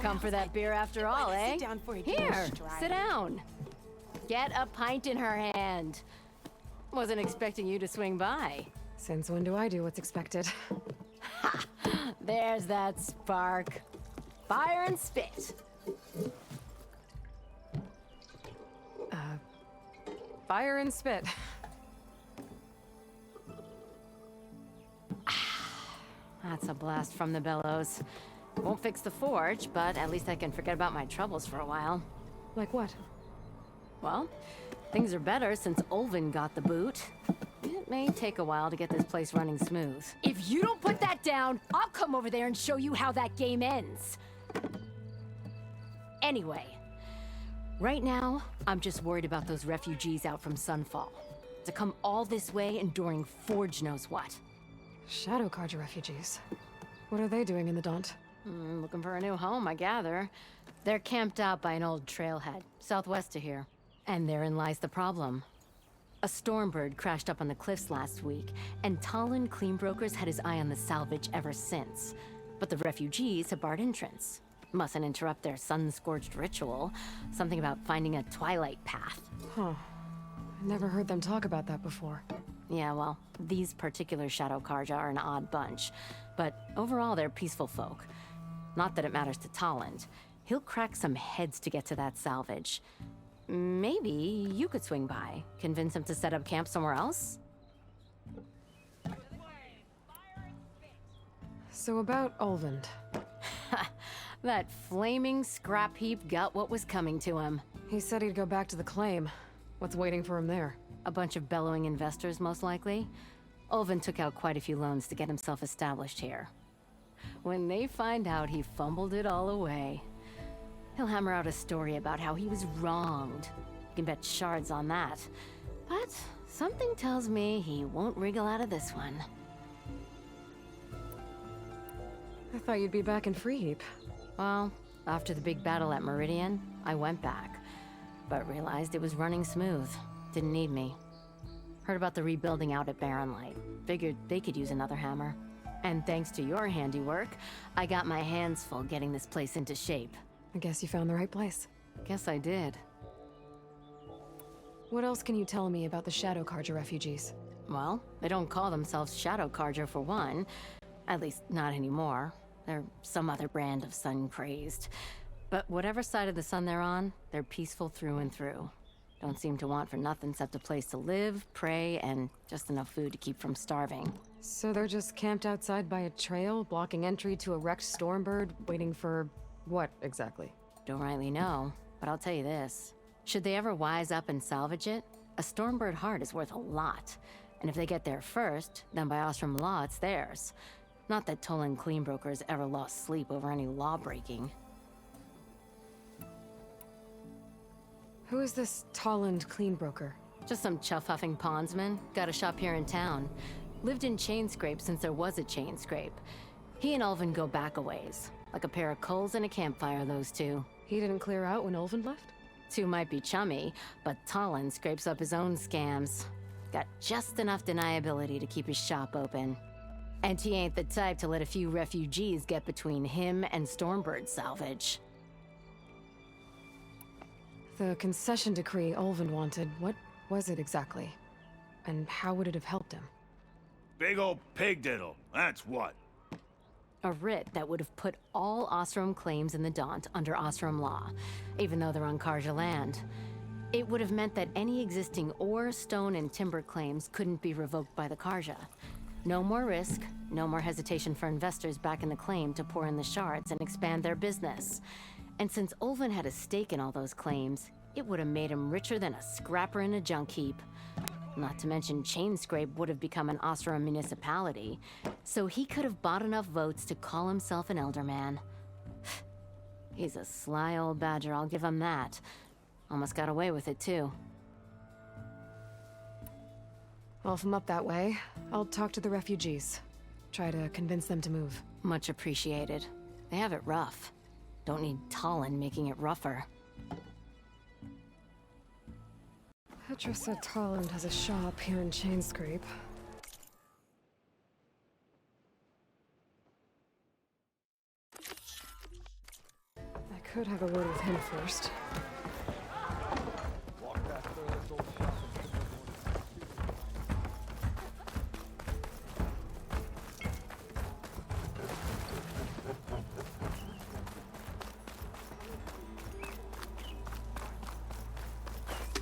Come for that beer after all, eh? Sit down for a Here, stride. sit down. Get a pint in her hand. Wasn't expecting you to swing by. Since when do I do what's expected? Ha! There's that spark. Fire and spit. Fire and spit. That's a blast from the bellows. Won't fix the forge, but at least I can forget about my troubles for a while. Like what? Well, things are better since Olvin got the boot. It may take a while to get this place running smooth. If you don't put that down, I'll come over there and show you how that game ends. Anyway, right now, I'm just worried about those refugees out from Sunfall. To come all this way enduring Forge knows what. Shadow Carja refugees. What are they doing in the Daunt? Looking for a new home, I gather. They're camped out by an old trailhead, southwest of here. And therein lies the problem. A Stormbird crashed up on the cliffs last week, and Talon Cleanbrokers had his eye on the salvage ever since. But the refugees have barred entrance. Mustn't interrupt their sun-scorched ritual. Something about finding a Twilight path. Huh. I never heard them talk about that before. Yeah, well, these particular Shadow Carja are an odd bunch. But overall, they're peaceful folk. Not that it matters to Talon. He'll crack some heads to get to that salvage. Maybe you could swing by, convince him to set up camp somewhere else? So about Olvend. That flaming scrap heap got what was coming to him. He said he'd go back to the claim. What's waiting for him there? A bunch of bellowing investors, most likely. Olvin took out quite a few loans to get himself established here. When they find out he fumbled it all away, he'll hammer out a story about how he was wronged. You can bet shards on that. But something tells me he won't wriggle out of this one. I thought you'd be back in Freeheap. Well, after the big battle at Meridian, I went back. But realized it was running smooth. Didn't need me. Heard about the rebuilding out at Barrenlight. Figured they could use another hammer. And thanks to your handiwork, I got my hands full getting this place into shape. I guess you found the right place. Guess I did. What else can you tell me about the Shadow Carja refugees? Well, they don't call themselves Shadow Carja for one. At least, not anymore. They're some other brand of sun-crazed. But whatever side of the sun they're on, they're peaceful through and through. Don't seem to want for nothing except a place to live, pray, and just enough food to keep from starving. So they're just camped outside by a trail, blocking entry to a wrecked Stormbird, waiting for what exactly? Don't rightly know, but I'll tell you this. Should they ever wise up and salvage it, a Stormbird heart is worth a lot. And if they get there first, then by Ostrom law, it's theirs. Not that Tolan Cleanbrokers ever lost sleep over any law-breaking. Who is this Tolland Cleanbroker? Just some chuff-huffing pondsman. Got a shop here in town. Lived in Chainscrape since there was a Chainscrape. He and Ulvin go back a ways. Like a pair of coals and a campfire, those two. He didn't clear out when Olvin left? Two might be chummy, but Talon scrapes up his own scams. Got just enough deniability to keep his shop open. And he ain't the type to let a few refugees get between him and Stormbird salvage. The concession decree Olvin wanted, what was it exactly? And how would it have helped him? Big old pig diddle, that's what. A writ that would have put all Ostrom claims in the Daunt under Ostrom law, even though they're on Carja land. It would have meant that any existing ore, stone, and timber claims couldn't be revoked by the Carja. No more risk, no more hesitation for investors back in the claim to pour in the shards and expand their business. And since Olvin had a stake in all those claims, it would have made him richer than a scrapper in a junk heap. Not to mention Chainscrape would have become an Ostrom municipality, so he could have bought enough votes to call himself an elderman. He's a sly old badger, I'll give him that. Almost got away with it, too. Well, if I'm up that way, I'll talk to the refugees. Try to convince them to move. Much appreciated. They have it rough. Don't need Talon making it rougher. Petra said Tolland has a shop here in Chainscrape. Could have a word with him first.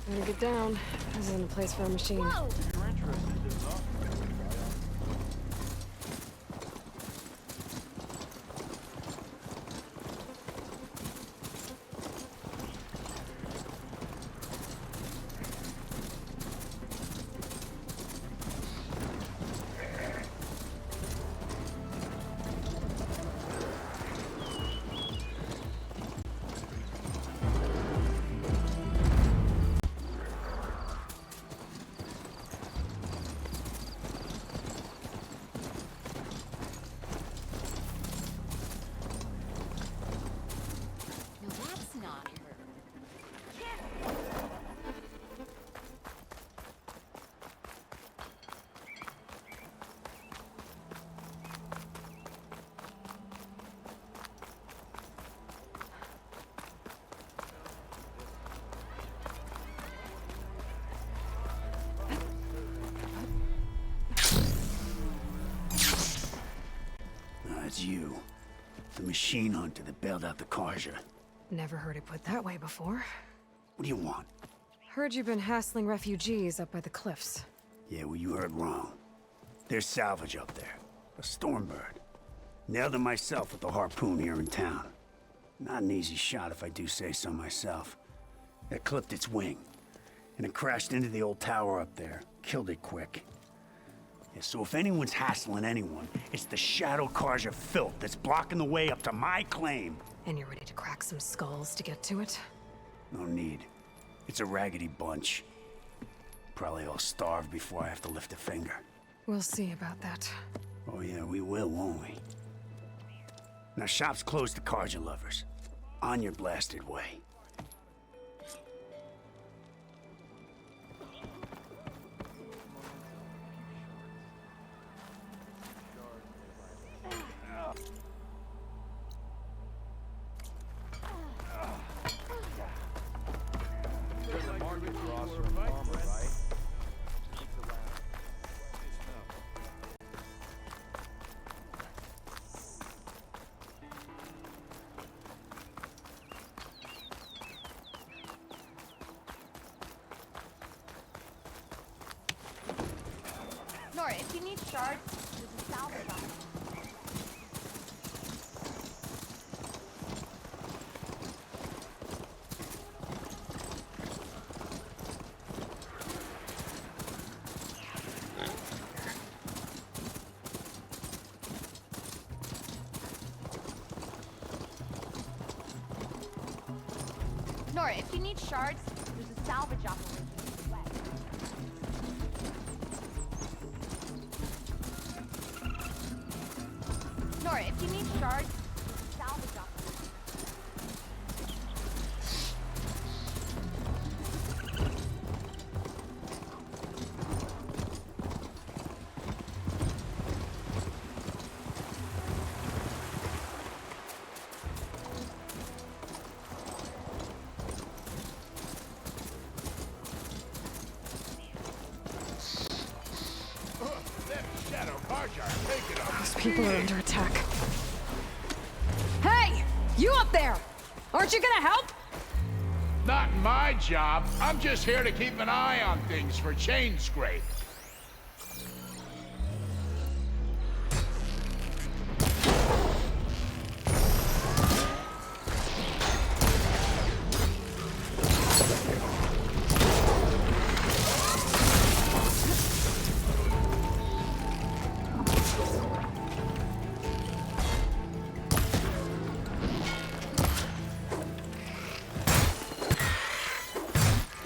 Better get down. This isn't a place for a machine. Whoa! It's you. The machine hunter that bailed out the Karja. Never heard it put that way before. What do you want? Heard you've been hassling refugees up by the cliffs. Yeah, well, you heard wrong. There's salvage up there. A stormbird. Nailed it myself with the harpoon here in town. Not an easy shot if I do say so myself. It clipped its wing. And it crashed into the old tower up there. Killed it quick. Yeah, so if anyone's hassling anyone, it's the Shadow Karja filth that's blocking the way up to my claim. And you're ready to crack some skulls to get to it? No need. It's a raggedy bunch. Probably all starved before I have to lift a finger. We'll see about that. Oh yeah, we will, won't we? Now shop's closed to Karja lovers. On your blasted way. Nora, if you need shards, there's a salvage on it. Nora, if you need shards, there's a salvage operation to the west. Nora, if you need shards, there's a salvage operation. Those people are under attack. Hey! You up there! Aren't you gonna help? Not my job. I'm just here to keep an eye on things for chain scrape.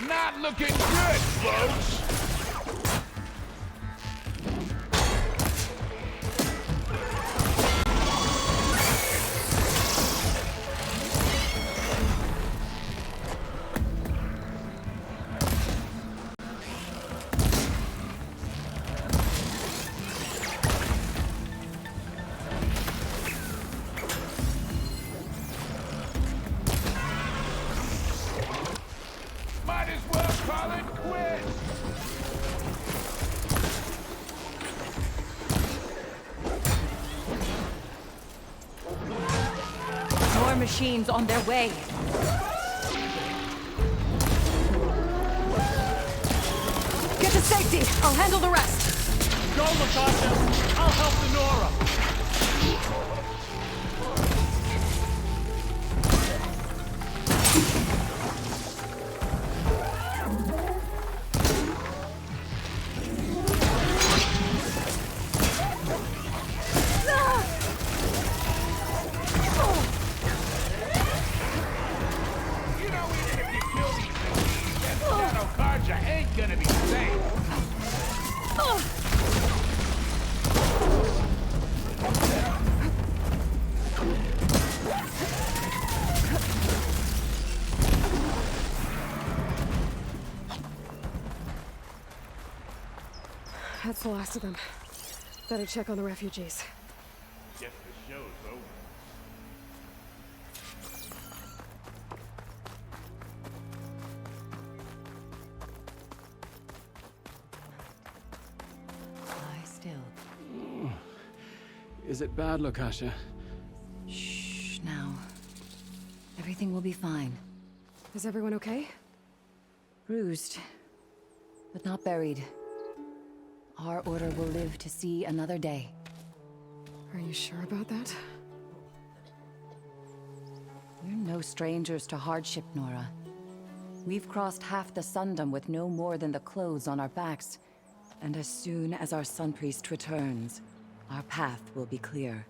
Not looking good, folks. more machines on their way. Get to safety! I'll handle the rest! Go, Latasha! I'll help the Nora! You know, even if you kill these machines, then Shadow Karja ain't gonna be safe. That's the last of them. Better check on the refugees. Guess the show's over. Lie still. Is it bad, Lokasha? Shh, now. Everything will be fine. Is everyone okay? Bruised, but not buried. Our order will live to see another day. Are you sure about that? We're no strangers to hardship, Nora. We've crossed half the Sundom with no more than the clothes on our backs. And as soon as our Sun Priest returns, our path will be clear.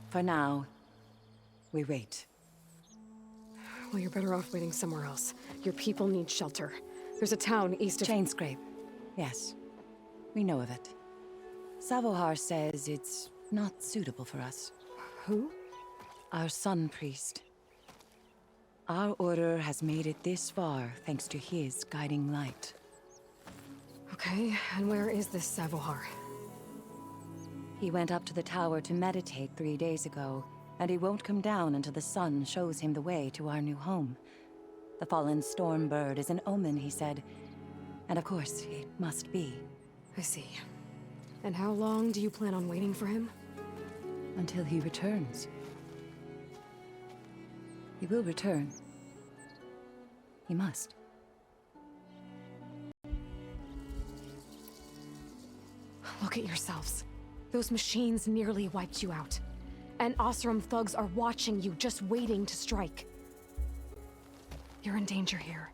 For now, we wait. Well, you're better off waiting somewhere else. Your people need shelter. There's a town east of... Chainscrape. Yes. We know of it. Savohar says it's not suitable for us. Who? Our Sun Priest. Our order has made it this far thanks to his guiding light. Okay, and where is this Savohar? He went up to the tower to meditate 3 days ago, and he won't come down until the sun shows him the way to our new home. The fallen storm bird is an omen, he said. And of course, it must be. I see. And how long do you plan on waiting for him? Until he returns. He will return. He must. Look at yourselves. Those machines nearly wiped you out. And Osram thugs are watching you, just waiting to strike. You're in danger here.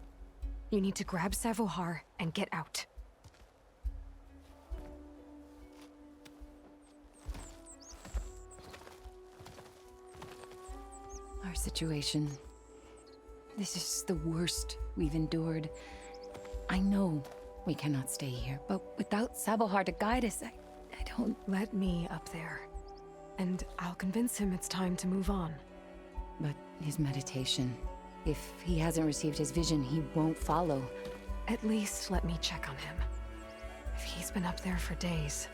You need to grab Savohar and get out. Our situation. This is the worst we've endured. I know we cannot stay here, but without Savohar to guide us, I don't... Let me up there. And I'll convince him it's time to move on. But his meditation... If he hasn't received his vision, he won't follow. At least let me check on him. If he's been up there for days.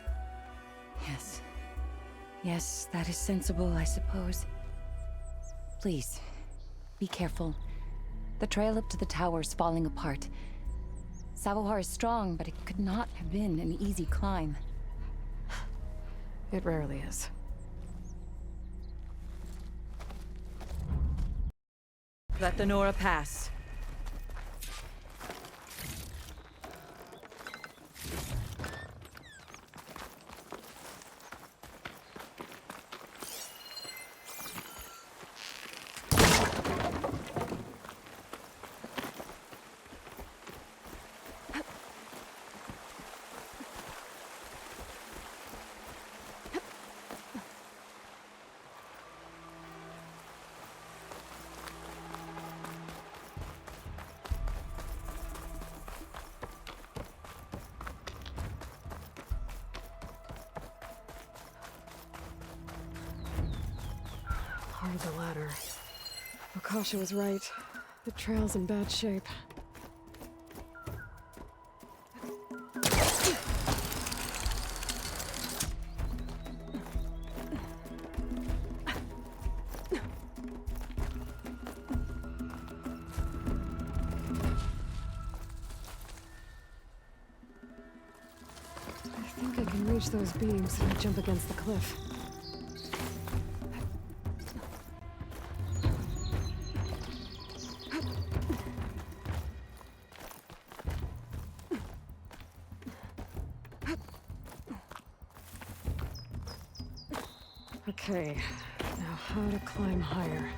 Yes. Yes, that is sensible, I suppose. Please, be careful. The trail up to the tower's falling apart. Savohar is strong, but it could not have been an easy climb. It rarely is. Let the Nora pass. Part of the ladder. Okasha was right. The trail's in bad shape. I think I can reach those beams if I jump against the cliff. Okay, now how to climb higher.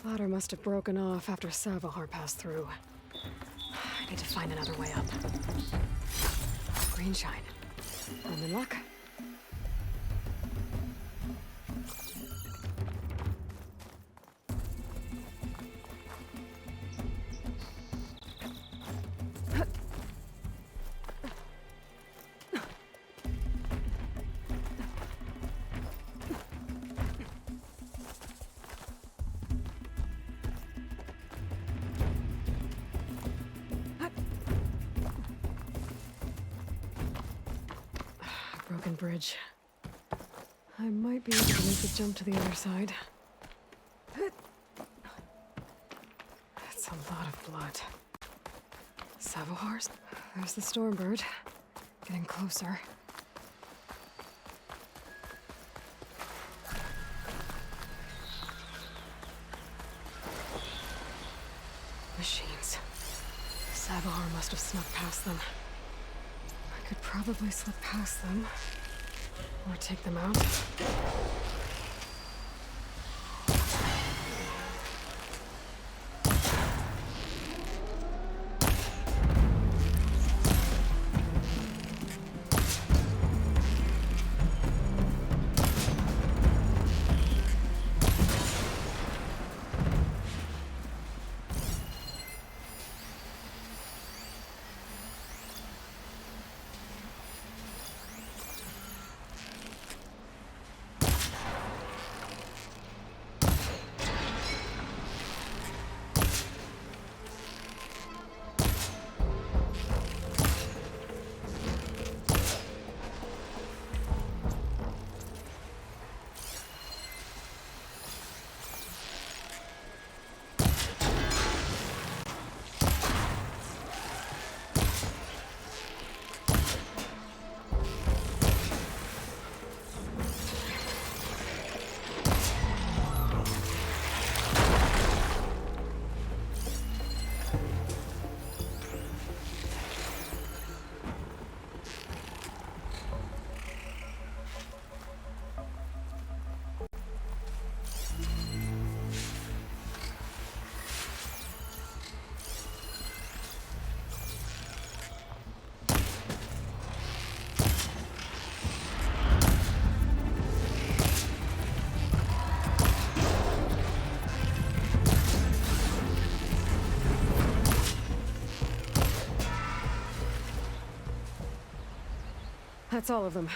Ladder must have broken off after Savahar passed through. I need to find another way up. Green shine. I'm in luck. Broken bridge. I might be able to make the jump to the other side. That's a lot of blood. Savohars? There's the Stormbird. Getting closer. Machines. Savahar must have snuck past them. I could probably slip past them. Or take them out. That's all of them.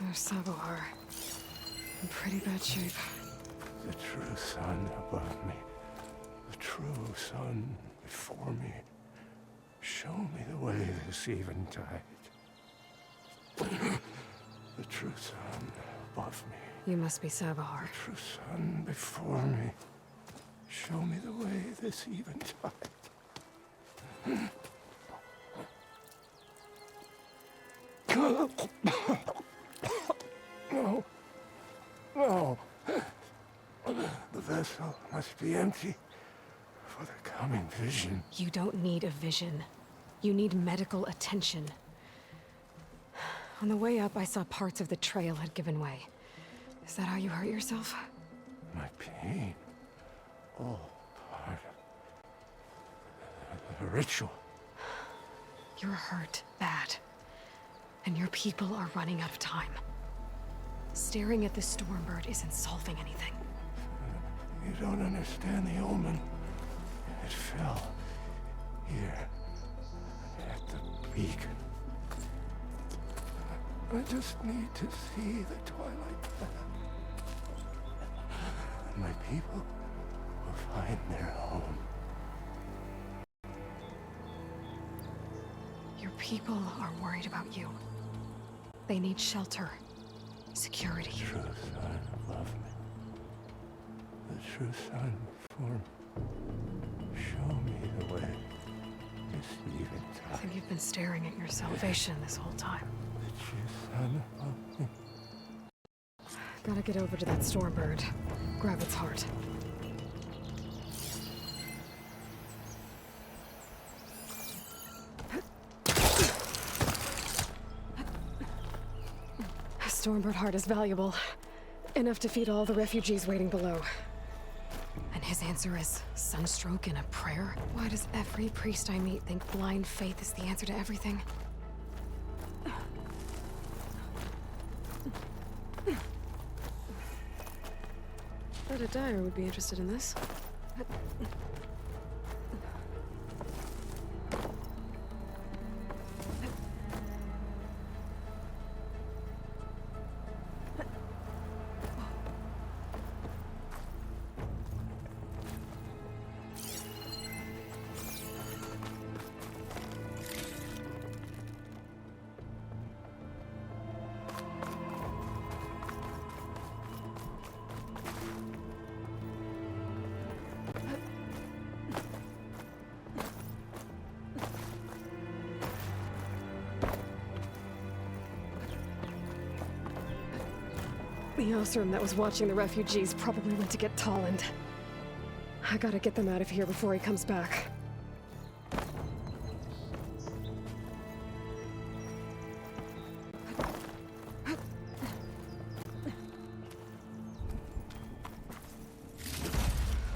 There's Savohar. In pretty bad shape. The true sun above me. The true sun before me. Show me the way this eventide. The true sun above me. You must be Savohar. The true sun before me. Show me the way this eventide. No. No. The vessel must be empty for the coming vision. You don't need a vision. You need medical attention. On the way up, I saw parts of the trail had given way. Is that how you hurt yourself? My pain. All part of the ritual. You're hurt bad. And your people are running out of time. Staring at the Stormbird isn't solving anything. You don't understand the omen. It fell here at the beacon. I just need to see the Twilight path. And my people will find their home. Your people are worried about you. They need shelter, security. The true son above me. The true son before me. Show me the way. This even I time. think you've been staring at your salvation this whole time. The true son above me. Gotta get over to that Stormbird. Grab its heart. Stormbird heart is valuable. Enough to feed all the refugees waiting below. And his answer is sunstroke and a prayer? Why does every priest I meet think blind faith is the answer to everything? Bet a dyer would be interested in this. The Osram that was watching the refugees probably went to get Tolland. I gotta get them out of here before he comes back.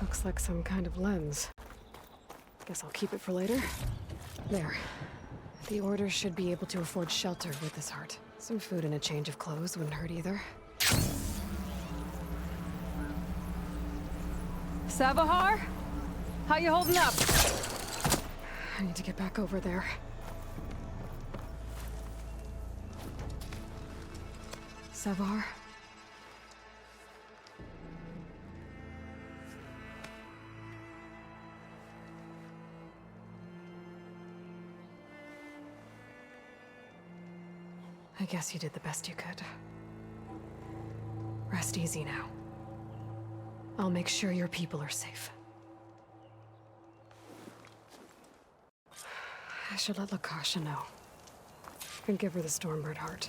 Looks like some kind of lens. Guess I'll keep it for later. There. The Order should be able to afford shelter with this heart. Some food and a change of clothes wouldn't hurt either. Savahar? How you holding up? I need to get back over there. Savar? I guess you did the best you could. Rest easy now. I'll make sure your people are safe. I should let Lakasha know. And give her the Stormbird heart.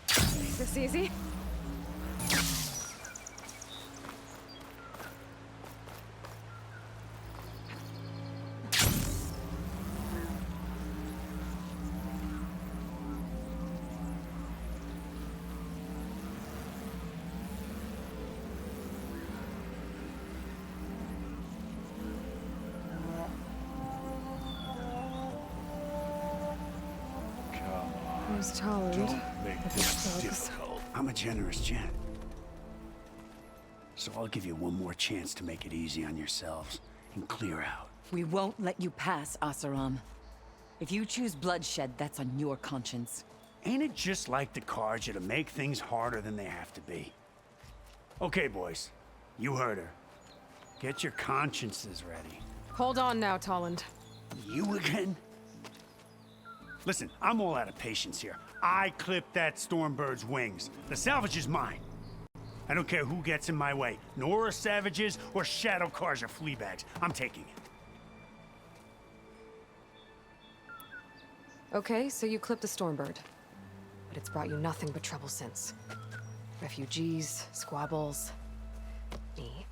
Is this easy? There's Tolland. Don't make with this his thugs. Difficult. I'm a generous gent. So I'll give you one more chance to make it easy on yourselves and clear out. We won't let you pass, Asaram. If you choose bloodshed, that's on your conscience. Ain't it just like the Karja to make things harder than they have to be? Okay, boys. You heard her. Get your consciences ready. Hold on now, Tolland. You again? Listen, I'm all out of patience here. I clipped that Stormbird's wings. The salvage is mine. I don't care who gets in my way. Nora savages or Shadow Karja fleabags. I'm taking it. Okay, so you clipped the Stormbird. But it's brought you nothing but trouble since. Refugees, squabbles, me.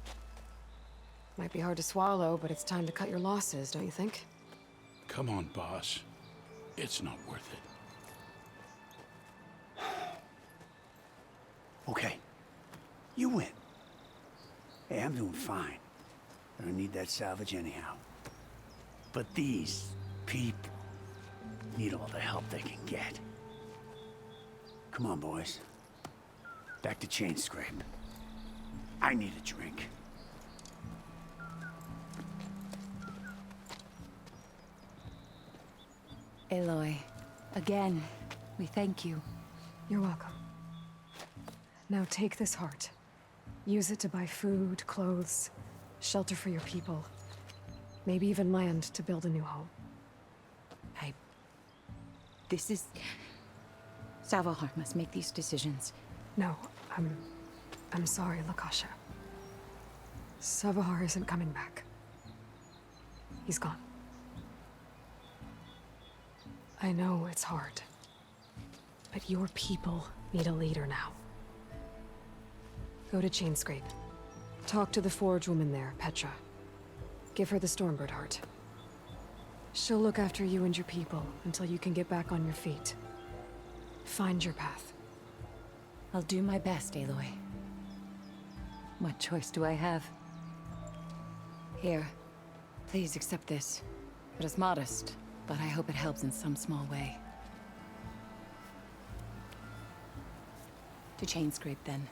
Might be hard to swallow, but it's time to cut your losses, don't you think? Come on, boss. It's not worth it. You win. Hey, I'm doing fine. I don't need that salvage anyhow. But these people need all the help they can get. Come on, boys. Back to Chain Scrape. I need a drink. Aloy, again, we thank you. You're welcome. Now take this heart. Use it to buy food, clothes, shelter for your people. Maybe even land to build a new home. This is... Savahar must make these decisions. No, I'm sorry, Lakasha. Savahar isn't coming back. He's gone. I know it's hard, but your people need a leader now. Go to Chainscrape. Talk to the forge woman there, Petra. Give her the Stormbird heart. She'll look after you and your people until you can get back on your feet. Find your path. I'll do my best, Aloy. What choice do I have? Here, please accept this. It is modest, but I hope it helps in some small way. To Chainscrape, then.